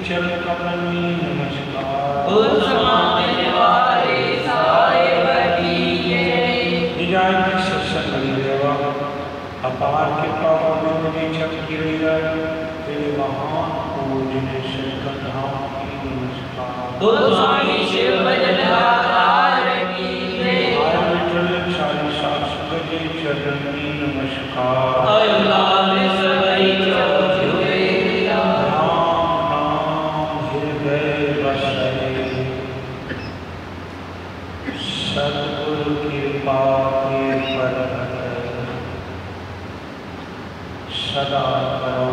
चरण कमल में नमस्कार। निजाय सत्संग देवा अपार के पावन में चमकी तेरे महान पूजने शंकर धाम की नमस्कार। स्वामी शिव भजन चरण में नमस्कार। सद्गुरु कृपा के पर सदा करो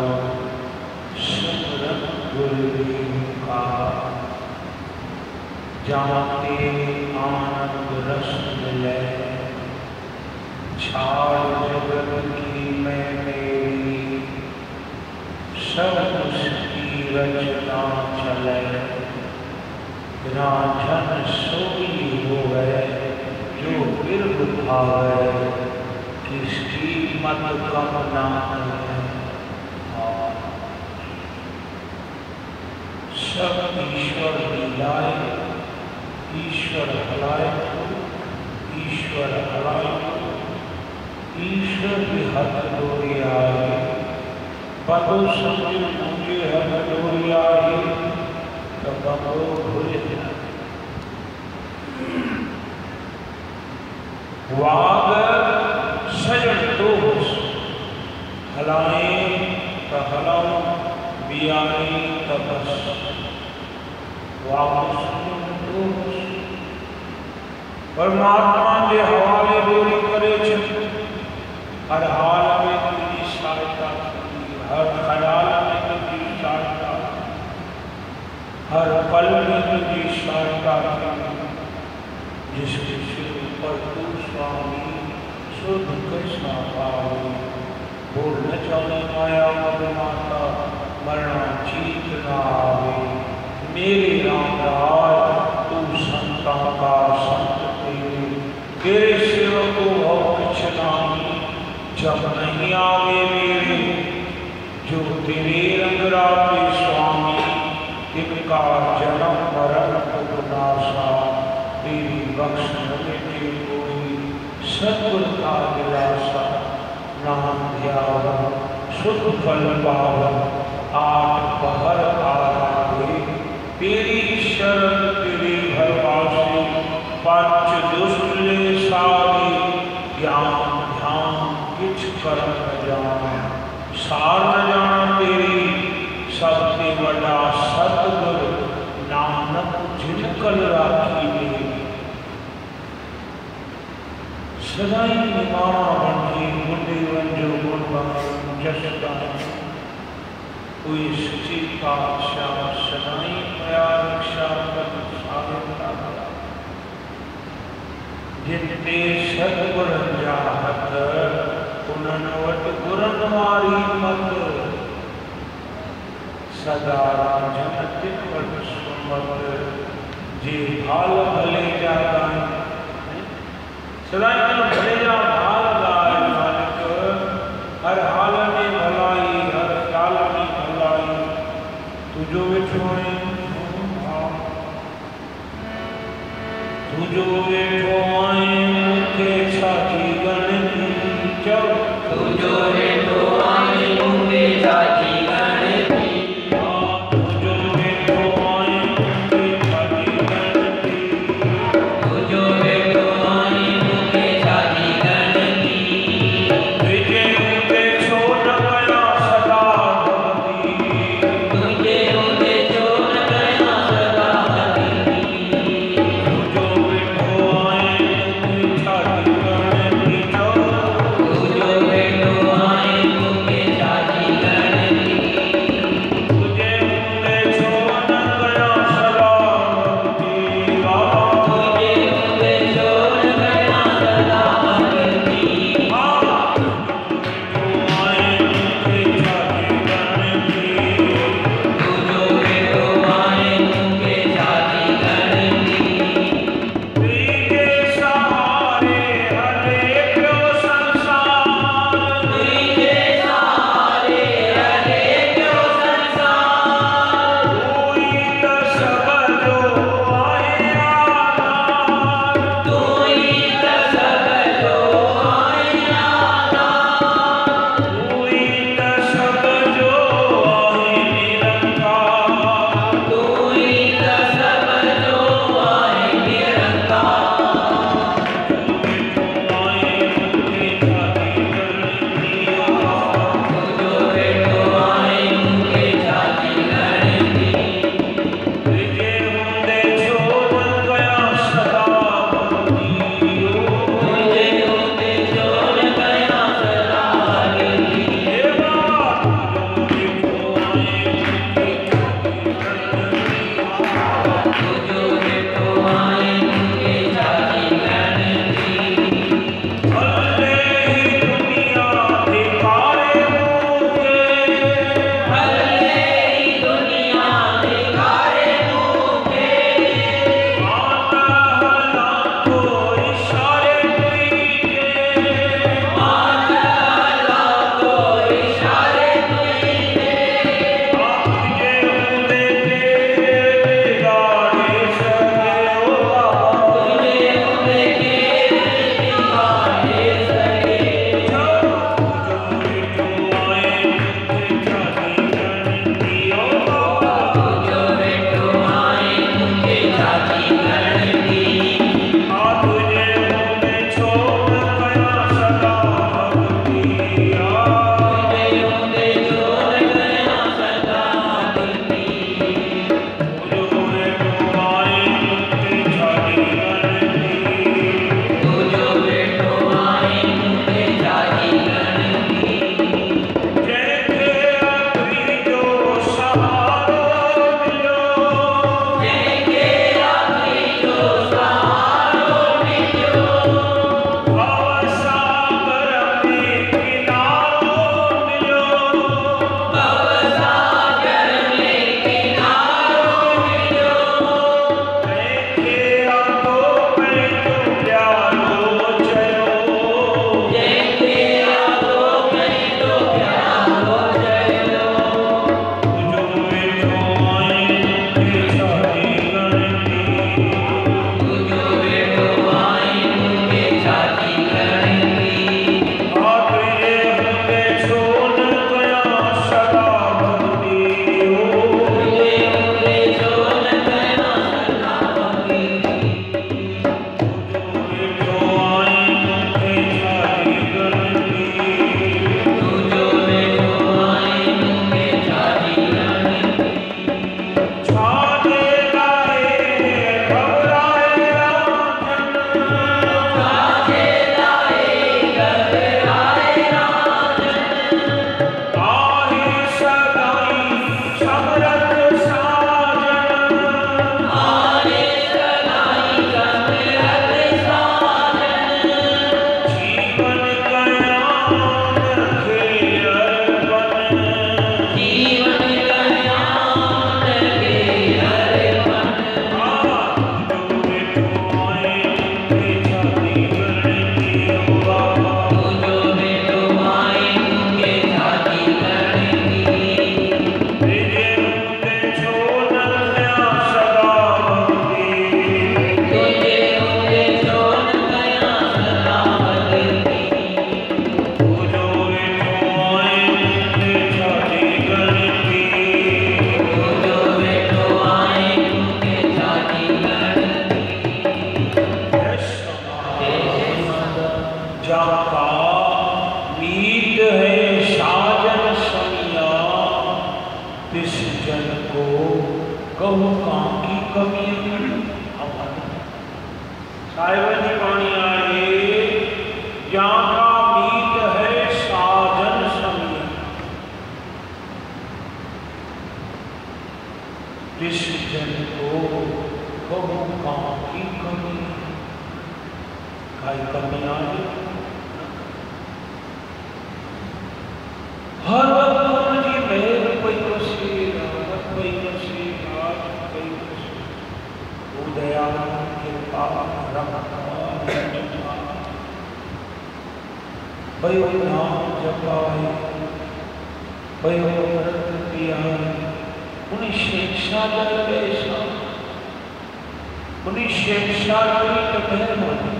सिमरन गुरुदेव का। जाते आनंद रस मिले छाड़ जगत की मैं मेरी। सब उसकी रचना चले राजन सोई हो गए जो बिरब भावे। किसकी मत कम ना है सब ईश्वर लीलाए। ईश्वर हलाए ईश्वर हलाए ईश्वर भी हथ डोरी आए। पदो समझ मुझे हथ डोरी आए तो बंगो भूले। वाग सजन दोष हलाए तो हलाओ बियाए तपस। वाग सजन दोष परमात्मा के हवाले डोरी करे छे। हर हाल में तुझी सहायता, हर ख्याल में तुझी सहायता, हर पल में तुझी सहायता। जिसके सिर पर तू स्वामी शुद्ध कृष्ण पावे। बोल न चले माया मद माता मरना चीत न आवे। मेरे राम राज तू संता का संत तेरे सेवक को भव कुछ नामी। जब नहीं आवे मेरे जो तेरे रंग राते स्वामी। तिनका जन्म मरण उपनाशा तेरी बख्श के कोई। सतगुर का दिलासा नाम ध्यावन सुख फल पावन। आठ पहर आराधे तेरी शरण तेरे भरवासे। पंच दुष्ट ले सारे ज्ञान ध्यान किछ कर न जाना। सार न जाना तेरी सबसे बड़ा सतगुर नानक जिनकल राखी मेरी। सदाई निमाणा बंधे मुंडे वंजो गुण बंग जस गाए। कोई सच्ची पातशाह सदाई मया रक्षा कर साधन। जिनते सतगुर जाहत उनन वट गुरन मारी मत। सदा राजन तिपट सुमत जे भाल भले जाता। सदा भले जा भाल गाय मालिक। हर हाल में भलाई हर ख्याल में भलाई। तुझो वेठो तुझो वेठो आए मुखे साथी गण चल। तुझो वेठो आए मुखे साथी गण तुझो वेठो आए मुखे साथी गण। तुझो वेठो आए मुखे साथी गण। तुझे उदे छो न गया सदा भक्ति। तुझे उदे छो न गया सदा भक्ति। तुझो वेठो आए मुखे साथी गण। तुझो वेठो आए जन को कहूँ काम की कमी साहिब जी बाणी आए जहाँ का मीत है साजन समिया जिस जन को कहूँ काम की कमी काई कमी आए हर वक्त जी मेहर कोई कसी रहमत कोई कसी राज कोई कसी उदया के पाप रखा भयो नाम जपाए भयो व्रत किया उन्हीं शिक्षा दरवेशा उन्हीं शिक्षा की मेहरबानी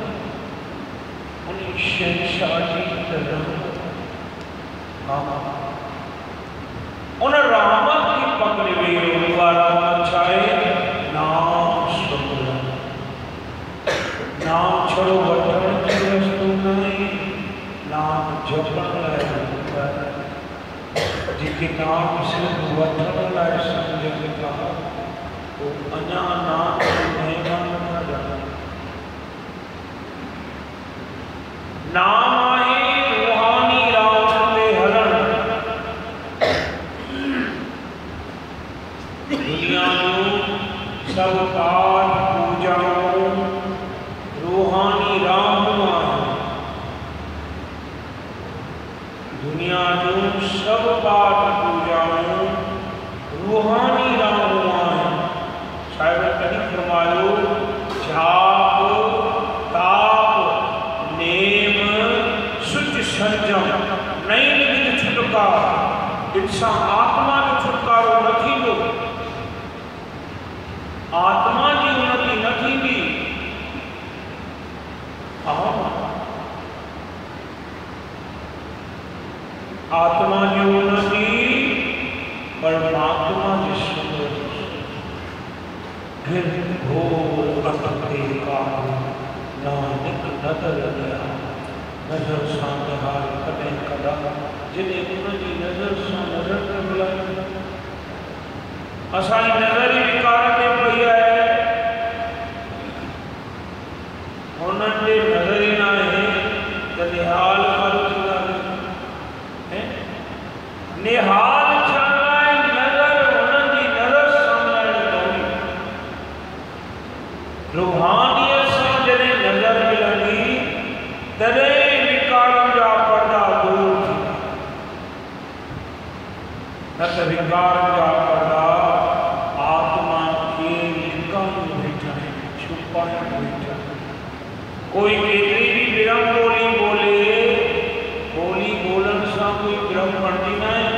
उन्हीं शिक्षा की तरह उन रहमत की पकड़ी हुई छाए नाम सुन नाम छोड़ो वठण की वस्तु नहीं नाम जपण जी नाम सिर्फ वठण लाए समझ कहा वो अञा नाम महिमा न जाने नाम आहे रूहानी रावण में हरण दुनिया में सब पाठ पूजाओं रूहानी राम दुनिया में सब पाठ पूजाओं रूहानी राम शायद कहीं फरमायो जाप ताप नेम सुच संजम नहीं निमित छुटकारा इंसान आत्मा जो छुटकारो न थींदो आत्मा जी उन्नति न थींदी आत्मा जी उन्नति परमात्मा जी सुंदर फिर घोर अटके का नानक नदर लिया नजर सांहार कदें कदा जिन्हें उनकी नजर से नजर न मिला असाई नजर ही विकार के पई है उन्होंने नजर ही ना है तो निहाल कर है निहाल चलाए नजर उनकी नजर सामने दौड़ी रूहानियत से जने नजर मिलनी तरे विकार जा पर्दा दूर न तो विकार जा पर्दा आत्मा के निकाल बैठा है छुपाया बैठा है कोई केतरी भी विरम बोली बोले बोली बोलन सा कोई विरम पड़ती ना है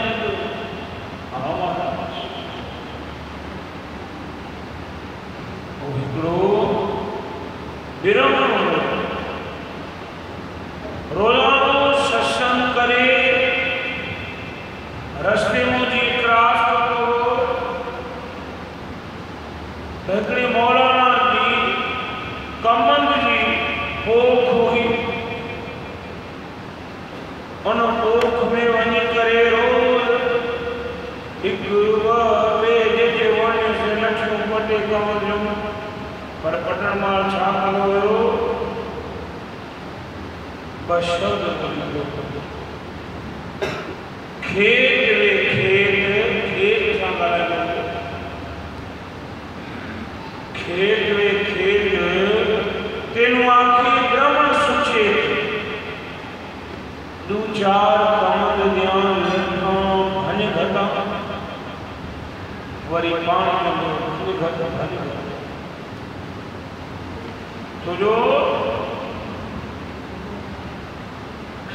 विरम रोजानो सत्संग करे रस्ते मुझे क्रॉस करो हिकिड़ी मौलाना जी कमंद जी पोख हुई उन पोख में वञी करे रोज हिकु ॿ जे वण से लक्ष्मी पटे कमंद पर पटन माल छा कयो हुयो बशद खेत वे खेत सां ॻाल्हायो खेत वे खेत तेनू आखी ब्रह्म सुचे दू चार कमंद ध्यान लिखा भन घटा वरी पाण कंदो घट भन तो जो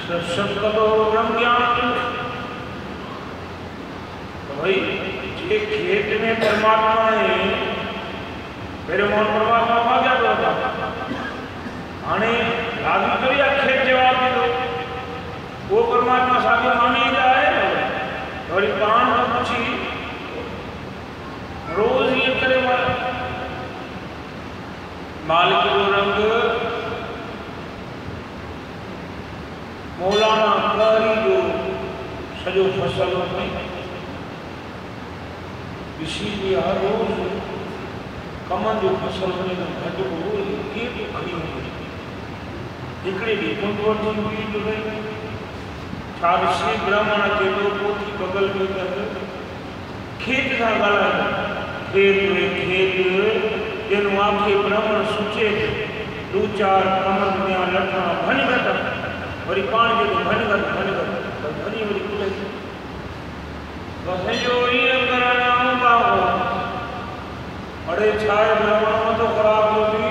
सत्संग करो ब्रह्म ज्ञान तो भाई जे खेत में परमात्मा है मेरे मोहन परमात्मा आ गया तो आने राजू करिया खेत जवाब दे दो वो परमात्मा साथी मानी जाए वरी पान न पूछी रोज ये करे मालिक जो रंग मौलाना कारी जो सजो फसल में इसीलिए हर रोज कमन जो फसल बने तो घट को एक खड़ी हुई हिकिड़े ॾींहुं कुंड वठी हुई तो भई छा ऋषि ब्राह्मण के दो पोथी बगल में कर खेत सां ॻाल्हायो खेत जन आखे ब्राह्मण सोचे दो चार कमन में लठा भन घट वरी पाण जो भन घट भनी वरी खुले बस जो ये करना बाबू अरे छाए ब्राह्मण तो खराब हो गई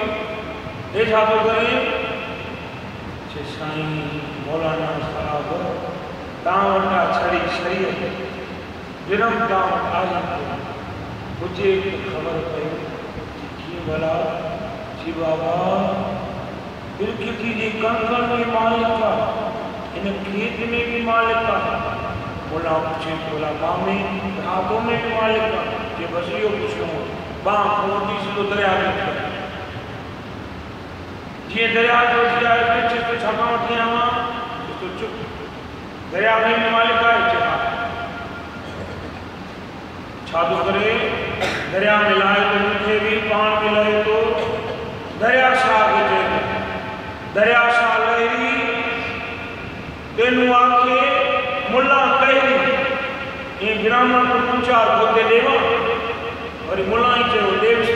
ये छा तो करे छे साईं मौलाना साहब तावटा छड़ी शरीयत जन्म तावट आई मुझे खबर पई कि भला जी बाबा बिरखी जी कंकड़ में मालिक इन खेत में भी मालिक बोला पूछे बोला मामे हाथों में भी मालिक ये बस यो पूछो बाप मोटी से दरिया में ये दरिया जो जाए पीछे तो छपा उठे आवा तो चुप दरिया में भी मालिक आए चला छादू करे दरिया में लाए तो मुझे भी पान मिलाए तो दरिया साग जे दरिया सा लहरी तेनु आके मुल्ला कहरी ये ब्राह्मण को पूछा होते देवा और मुल्ला ही चलो देवस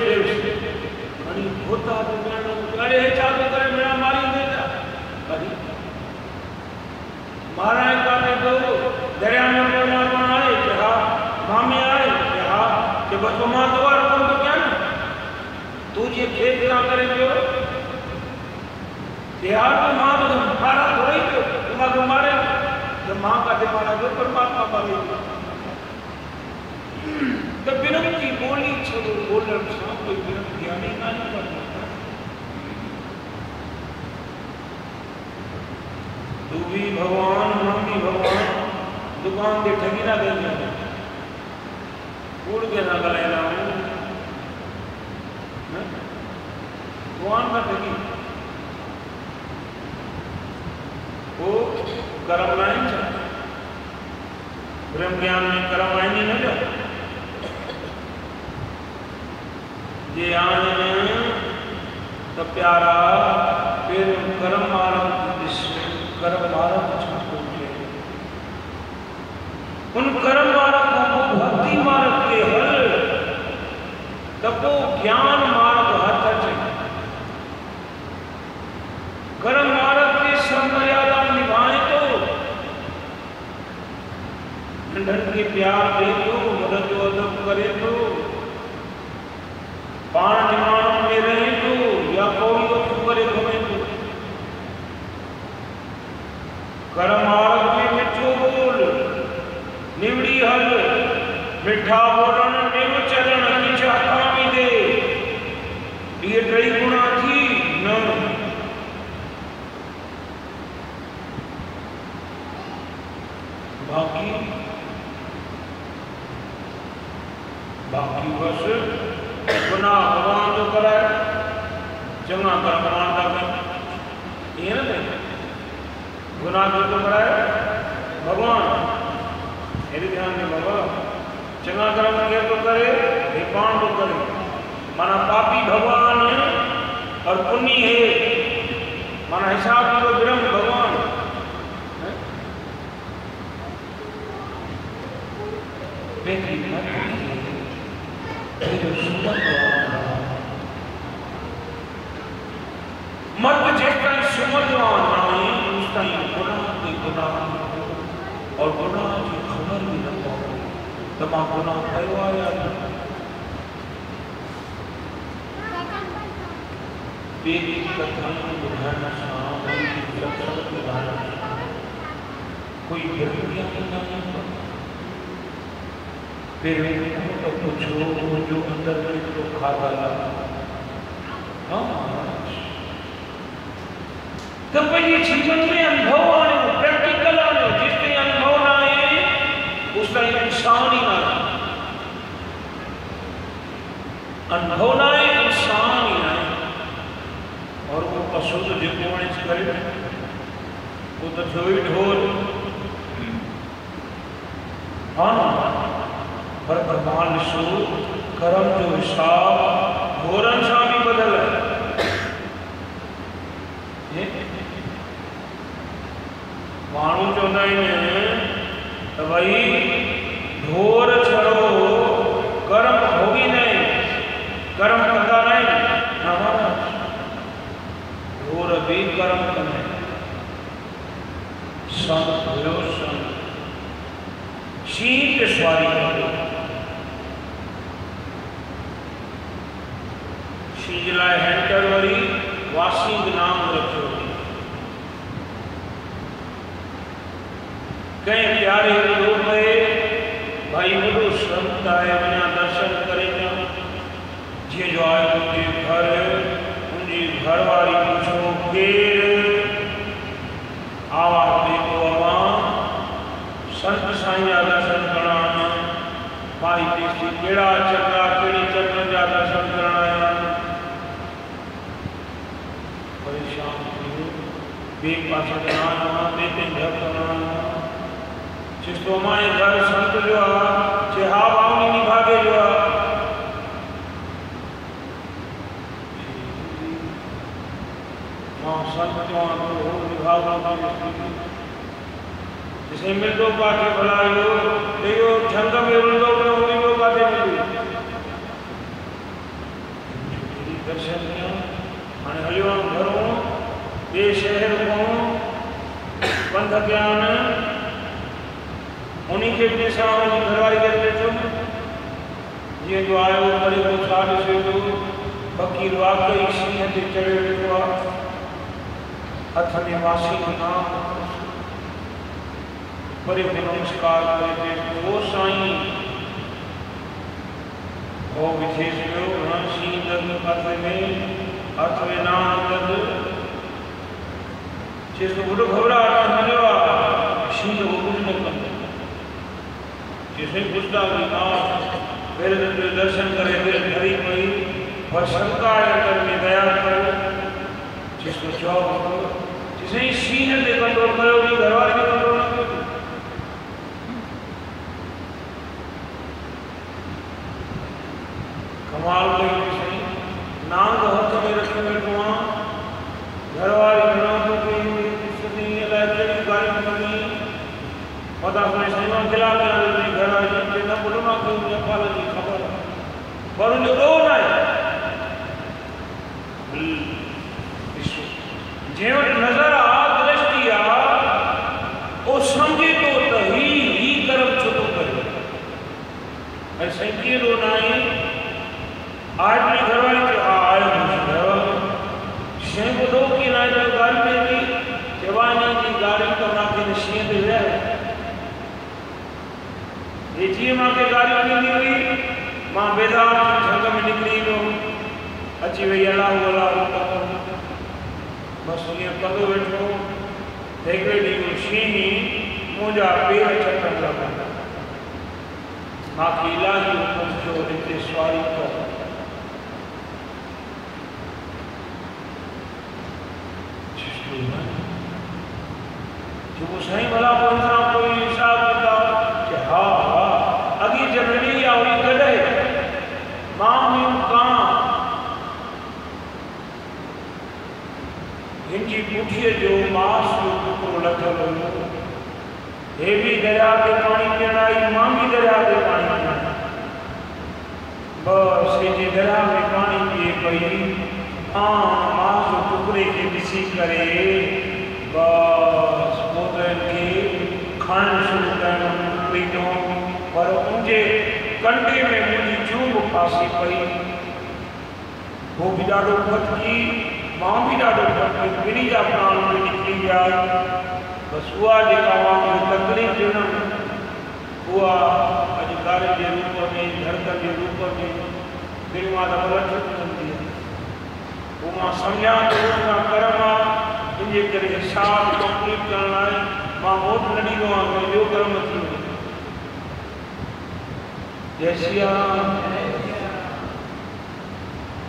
अरे होता तो मैं अरे छादू करे मेरा मारी देता अरे मारा है काने तो दरिया में बोला आए क्या मामे आए क्या कि बस मां द्वार कौन तो क्या ना तुझे खेत ना करे जो यार तो मां तो मारा थोड़ी जो तुम मारे तो मां का दिमाग जो परमात्मा पावे तो बिरम की बोली छोड़ो बोलर सा कोई बिरम ज्ञानी ना करता तू भी भगवान हम भी भगवान दुकान दे ठगी ना दे उड़ के ना गलेला भगवान का ठगी वो कर्म लाइन चल ब्रह्म ज्ञान में कर्म लाइन ही न जाओ ये आने तो प्यारा फिर कर्म मार्ग कर्म मार्ग उन कर्म मार्ग को भक्ति मार्ग के हल तपो ज्ञान मार्ग हाथ चाहिए कर्म मार्ग की सब मर्यादा निभाए तो ठंडन के प्यार दे तो मदद जो अदब करे तो पाण निमाण में रहे तो या कोई वस्तु करे घुमे तो कर्म मार्ग में मिठो बोल निवड़ी हल मिठा बोलन निव चरण किछ हकामी दे ये टई गुणा थी न बाकी बस गुनाह भगवान जो कराए चंगा कर्म मानता है ये ना गुनाह जो कराए भगवान मेरे ध्यान में बाबा चंगा कर्म के तो करे विपान तो करे माना पापी भगवान और पुण्य है माना हिसाब तो ब्रह्म भगवान मत जिसका सुमरवान नाई उसका गुनाह और गुनाह की खबर भी न पाओ तमा गुनाह कयो आया बेबी कथाएं बुझाना शाम की लक्षण बुझाना कोई गिरफ्तियां नहीं फिर तो पूछो जो अंदर में तो खाता हाँ तो ये जीवन में अनुभव आने प्रैक्टिकल आने जिसमें अनुभव ना आए उसका इंसान ही ना अनुभव ना आए इंसान ही ना और वो पशु तो जितने बड़े से करे वो तो ढोल हाँ पर भगवान ॾिसो कर्म जो हिसाब घोरनि सां बि बदल आहे। माण्हू चवंदा आहिनि त भई ढोर छड़ो कर्म भोगींदा आहिनि, कर्म कंदा न आहिनि। न महाराज, ढोर बि कर्म कंदा आहिनि। संत हुयो संत, शींहं ते सवारी कंदो, शींहं जे लाइ हैंटर वरी वासिंग नाम रखियो। कंहिं प्यारे ॿुधो पए भाई वॾो संत आहे, वञा दर्शन करे अचां। जीअं जो आयो मुंहिंजे घर, मुंहिंजी घरवारी पुछो केरु? आवाज़ ॾे पोइ मां संत साईं जा दर्शन करणा आहिनि। माई चईसि कहिड़ा चक्रा कहिड़ी चक्र जा दर्शन करणा आहिनि। परेशान थी ॿिए पासे करणा, ॿिए ते घर करणा। जिसको हमारे घर संत जो चे हा बावनी निभागे जो मां संत जो तो निभाग जिसे मिलदो पाके भलायो लेयो झंग में उलदो तो मिलदो पाके मिली दर्शन किया। हाणे हलियो घरों ॿिए शहर को पंध कया उन्हीं के भी सामने घरवारी के बैठो ये जो आयो बड़े को सारे से जो फकीर वाकई सिंह ते चढ़े बैठो हथ में वासी का नाम बड़े नमस्कार करे वो साईं ओ विशेष जो ना सिंह दर्द हथ में नाम दर्द जिसको बुढ़ो घबराहट मिलवा सिंह को कुछ न कर जिसे गुस्सा मेरे दर्शन करे हरी पई और शंका अंदर में दया कर जिसको जॉब जिसे सिंह ते कंट्रोल करो भी घरवाले के कंट्रोल न करो। कमाल कई सही नाम तो हाथ में रखे बैठो घरवाली घरों तो कोई स्थिति लाइब्रेरी गाड़ी बनी पता अपने सही खिला में घर वाले न बोलो ना कोई मुझे पाला जी खबर पर उन्हें रो ना जे नजर आ दृष्टि आ वो समझे तो ही कर्म छुटो करे ऐसे की रो ना आज भी घर वाले के आए घर शें को दो की ना जो गाड़ी में भी जवानी की गाड़ी तो ना के शें दे रहा ये जी मां के गाड़ी में निकली मां बेदार जंग में निकली लो अच्छी वही अल्लाह अल्लाह बस ये कदो बैठो देखो दी शीनी मुझा पेर चक्कर लगा मां की इलाही हुकुम जो इते सवारी कर जो सही भला पहुंचा कोई हिसाब किताब कि हाँ अगी जनरली आई कॾहिं मां कां हिनजी पुठीअ जो मांस जो टुकड़ो लथल हुयो हे भी दरिया ते पाणी पीअण आई मां भी दरिया ते पाणी पीअण बस जे दरिया में पाणी पिए पई मांस जो टुकड़े खे ॾिसी करे बस मोदन के खान शुरू करणु पर उनके कंडे में मुझी चूब फांसी पई वो भी ॾाढो फटकी मां भी ॾाढो फटकी ॿिन्ही जा प्राण में निकिरी विया बस उहा जेका मां तकलीफ़ ॾिनमि उहा अॼु घर जे रूप में धड़कन जे रूप में दिलि मां त लठ कंदी आहे वो मां सम्झां थो उनजा कर्म आहे इनजे करे हिसाब कंप्लीट करण लाइ मां वोट न ॾींदो आहियां ॿियो कर्म थी वञे जय श्री राम।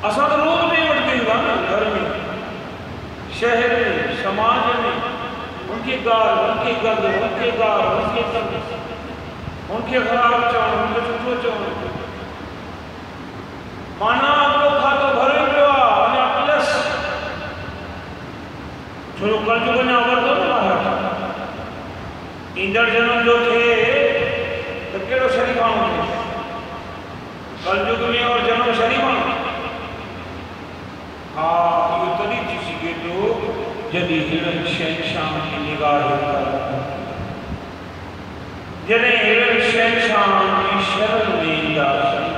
असां तो रोज़ में वठंदा आहियूं न घर में शहर में समाज में उनके गार उनके गंद उनके गार उनके गंद उनके ख़राब चवण, उनके सुठो चवण, माना अॻिलो खातो भरे पियो आहे अञा प्लस, छो जो कलयुग अञा वधंदो न ॿाहिरि, ईंदड़ जनम जो थिए त कहिड़ो शरीफ़ाणो थिए, कलयुग में और जनम शरीफ़ाणो। हा, इहो तॾहिं थी सघे थो जॾहिं हिननि शहंशाह जी निगाह करे, जॾहिं हिननि शहंशाह जी शरण में ईंदासीं,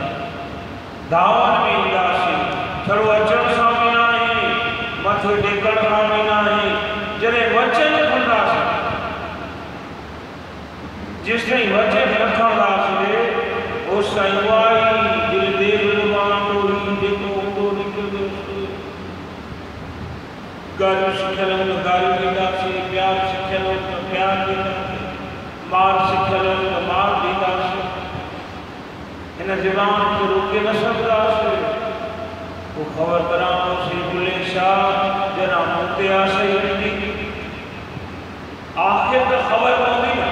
दावत में ईंदासीं, थोरो अचण सां बि न आहे, मथे टेकण सां बि न आहे, जॾहिं वचन खणंदासीं, जिस ताईं वचन न खणंदासीं उस ताईं उहा ई दिलि देववानो जेको हूंदो निकिरंदो। ॻाल्हियूं सिखियल आहिनि त ॻाल्हियूं ॾींदासीं, प्यार सिखियल आहिनि त प्यार ॾींदासीं, मार सिखियल आहिनि त मार ॾींदासीं। हिन ज़बान खे रोके न सघंदासीं। पोइ ख़बर करांसि बुले शाह जना मूं ते आशा ईंदी, आख़िर त ख़बर पवंदी न।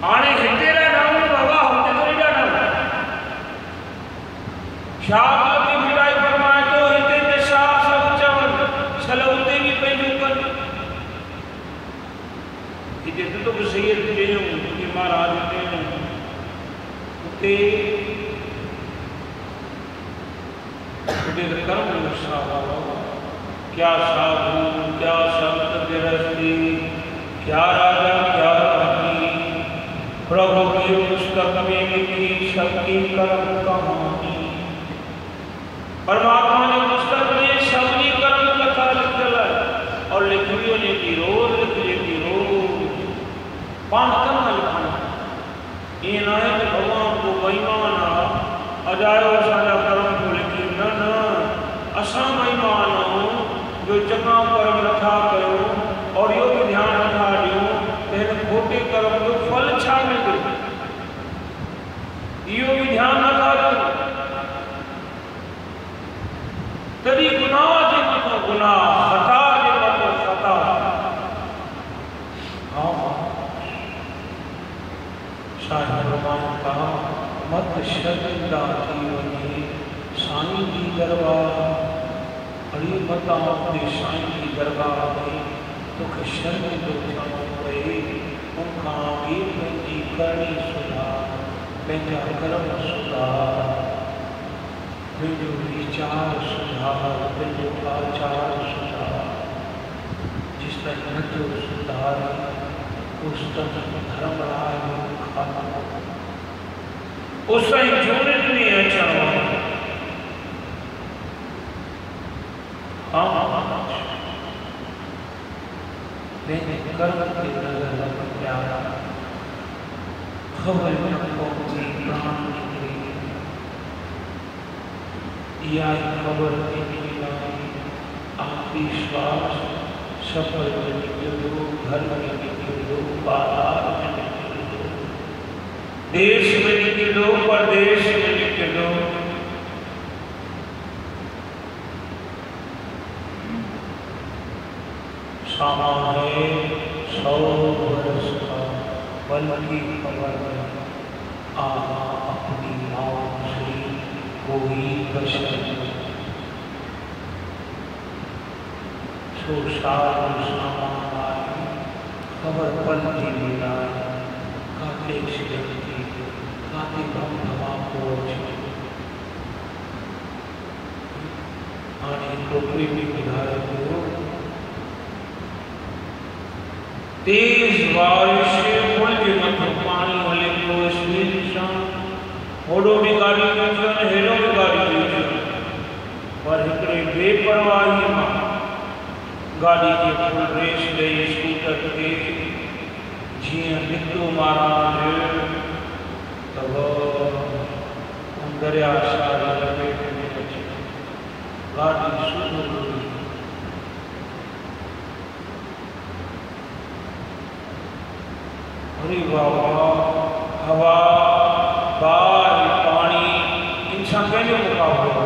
हाणे हिते ॾाढा बाबा हुते थोरी ॾाढा शाह की बुराई फरमाए थो, हिते त शाह सभु चवनि छल उते बि पंहिंजो कनि। हिते तो बि सैयद चयूं कि महाराज चयूं उते कर्म क्या साधु क्या संत गृहस्थी, क्या राजा क्या रानी, प्रभु की पुस्तक में लिखी सबकी कर्म कहानी। परमात्मा ने पुस्तक में सबकी कर्म कथा लिखल है और लिखियो जेकी रोज लिखी रोज पाण कर्म लिखना। ये ना है कि भगवान को महिमान अजायो असांजा कर्म को लिखी, न न असां महिमान जो चङा कर्म नथा कयूं और इहो बि ध्यानु नथा ॾियूं त हिन खोटे कर्म जो फल छा मिलंदो, इहो बि ध्यानु नथा ॾियूं। तॾहिं गुनाह जे मथां गुनाह, ख़ता जे मथां ख़ता। साईं भॻवान कहा मत शर्मिंदा थी वञे साईं जी दरबार, अड़ी मत आपके साईं जी दरबार में तोखे शर्मिंदो थियणो पए, उनखां अॻे पंहिंजी करणी सुधार, पंहिंजा कर्म सुधार, पंहिंजो वीचार सुधार, पंहिंजो आचार सुधार। जिस तक न तो सुधार उस तक धर्म राय खाना, उस ताईं जोड़िन में अचणो। पंहिंजे कर्म ते नज़र रखिया, ख़बर न पहुची प्राण निकिरी, इहा ख़बर पइजी वई। आख़िरी श्वास सफ़र में निकिरंदो, घर में निकिरंदो, बाज़ार में निकिरंदो, देश में निकिरंदो, परदेश में निकिरंदो। सामा है 100 बरस का पल की खबर में, आहा अपनी मौत से कोई बशर सो साल सामान आए, खबर पल की मिलाए, काते शिरकती काते बम धमाको आने टोकरी भी बुधाए हो। तेज बारिश पुल के मथां पानी हले पियो, स्पीड सां होड़ो भी गाड़ी अचनि हेॾो भी गाड़ी अचनि, पर हिकिड़े बेपरवाही मां गाड़ी के फुल रेस ॾेई स्कूटर ते जीअं निकितो महाराज त दरिया सारी लपेट में अची गाड़ी सुधर। अरे बाबा हवा बार पानी इंसान कंहिंजो मुक़ाबिलो।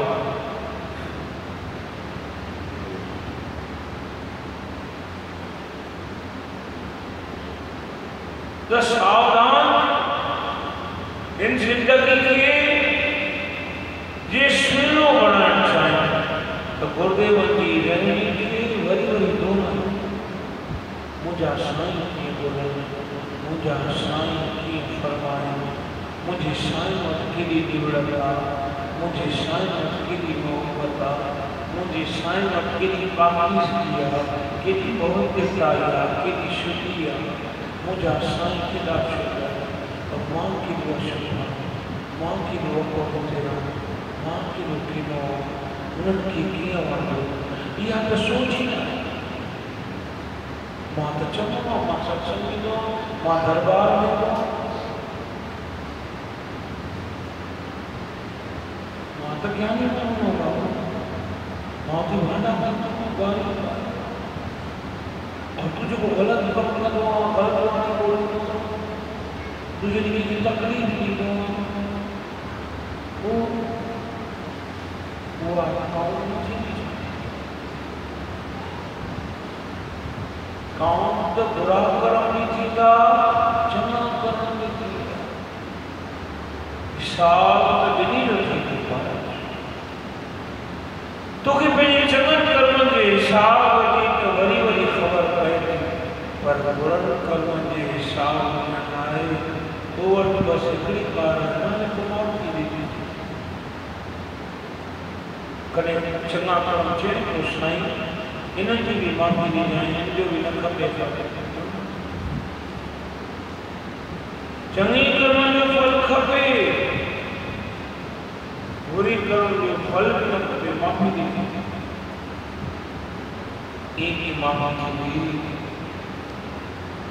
तो सावधान साईं की बोले मुझा साईं की फरमाए मुझे साईं मत केड़ी निवड़ता मुझे साईं मत केड़ी मोहब्बत मुझे साईं मत केड़ी पाकीज़गी केड़ी पवित्रता केड़ी शुद्धि मुझा साईं केड़ा शुक्र और मां की शुक्र मां की रोको तेरा मां की रोटी नो उनकी किया वंदो या तो सोची ना मां तो चमो मां सत्संग में दो मां दरबार में दो मां तो ज्ञानी बनो बाबू मां तो भांडा गाली और तुझे को गलत कम कर दो गलत बात बोल दो तुझे की तकलीफ दी दो वो कौन तो बुरा कर्म नहीं थींदा चङा कर्म नहीं थींदा हिसाब तो ॾिनी नथी थी पाए तोखे पंहिंजे चङनि कर्मनि जे हिसाब जी त वरी वरी ख़बर पए थी पर बुरनि कर्मनि जे हिसाब में न आहे तो वटि बसि हिकिड़ी कार नानक माफ़ी ॾिनी कॾहिं चङा कर्म चए तो साईं इन्हनि जी बि माफ़ी ॾिजां हिन जो बि न खपे चङी कर्म जो फल खपे बुरी कर्म जो फल भी न खपे माफ़ी ॾिनी एक ही माफ़ी थी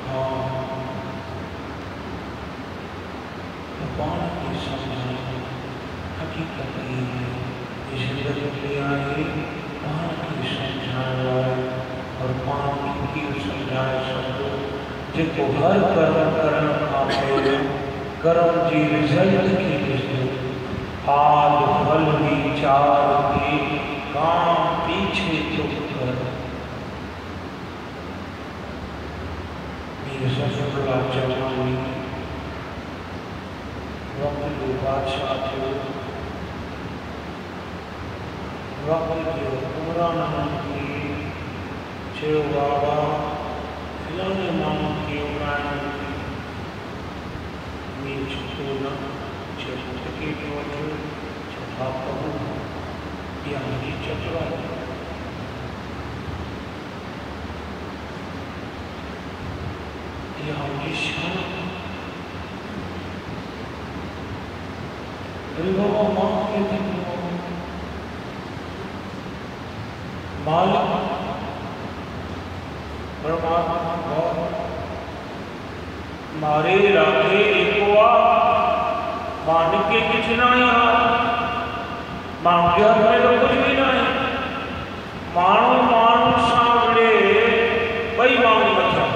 हाँ पाण खे सम्झाए हक़ीक़त ये है इस ज़िंदगी आए पाण खे सम्झाइणो आहे और पाण खे कीअं सम्झाए सघंदो जेको हर कर्म करण खां पोइ कर्म जी रिज़ल्ट खे ॾिसंदो आद फल विचार के काम पीछे चुप कर मेरे ससुरला जवानी वक़्त जो बादशाह थियो वक़्त जो हुक्मरान खे चयो बाबा फलाणे माण्हू खे उड़ाइण में छुटो न चयो टिकेट वठो छा कबो इहा मुंहिंजी चतुराई इहा मुंहिंजी शान अरे बाबा मां कीअं थींदो मालिक परमात्मा मारे राखे एको मालिक के कुछ नहीं माण्हू जे हथ में तो कुछ भी नहीं माण्हू माण्हू सां विड़े ॿई माण्हू मथियां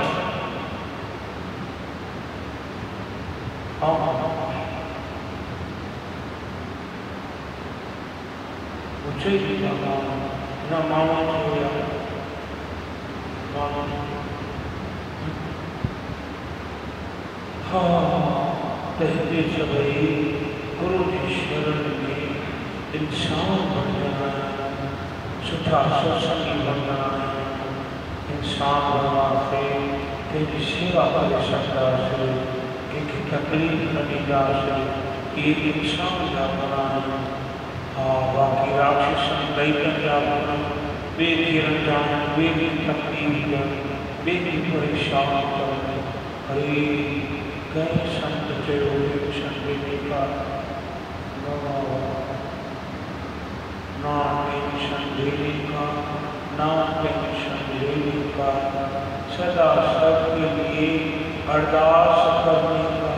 पूछे ही न माण्हू हुया हाँ हिते सभई गुरु जी शरण में इंसान बणिया सुठा सत्संगी बणिया इंसान बणियासीं कंहिंजी शेवा करे सघंदासीं कंहिंखे तकलीफ़ न ॾींदासीं इहे इंसान जा गुण आहिनि हाँ बाक़ी राक्षसनि दैतनि जा गुण ॿिए खे रंजाइण ॿिए खे तकलीफ़ ॾियणु ॿिए खे परेशान करणु हरे कंहिं संत चयो टेंशन लेने का ना टेंशन लेने का ना टेंशन लेने का सदा सबके लिए अरदास करने का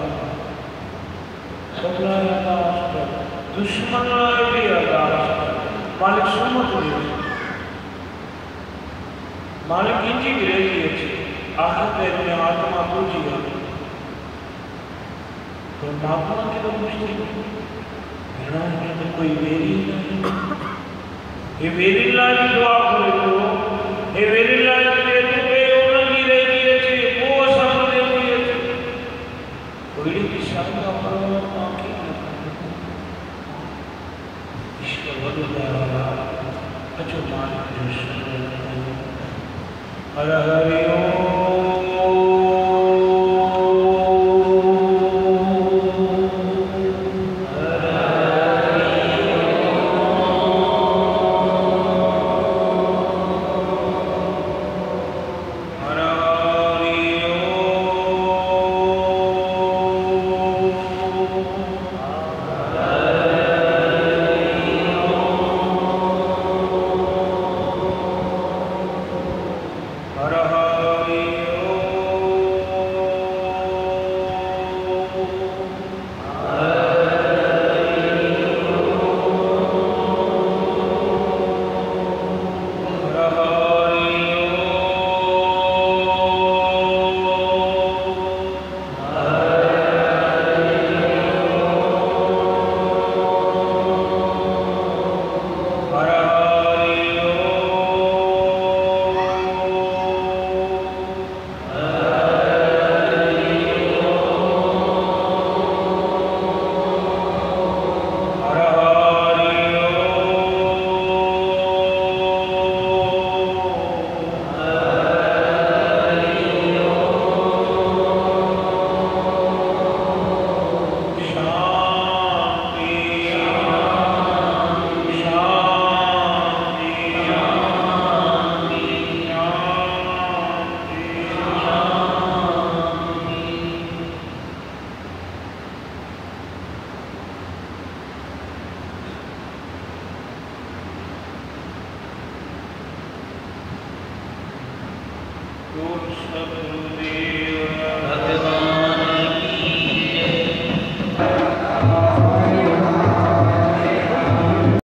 सबला अरदास कर दुश्मन भी अरदास कर मालिक सुमत ले मालिक इंजी भी रही है आखिर में आत्मा पूजी है तो परमात्मा की तो मुश्किल है तो कोई वेरी नहीं ये वेरी लाल दुआ करे तो ये वेरी लाल के पे उनकी रही है वो सब देती है कोई की शांति परमात्मा की ईश्वर वडुदारा अचो मान जो हर हरि ओम सतगुरु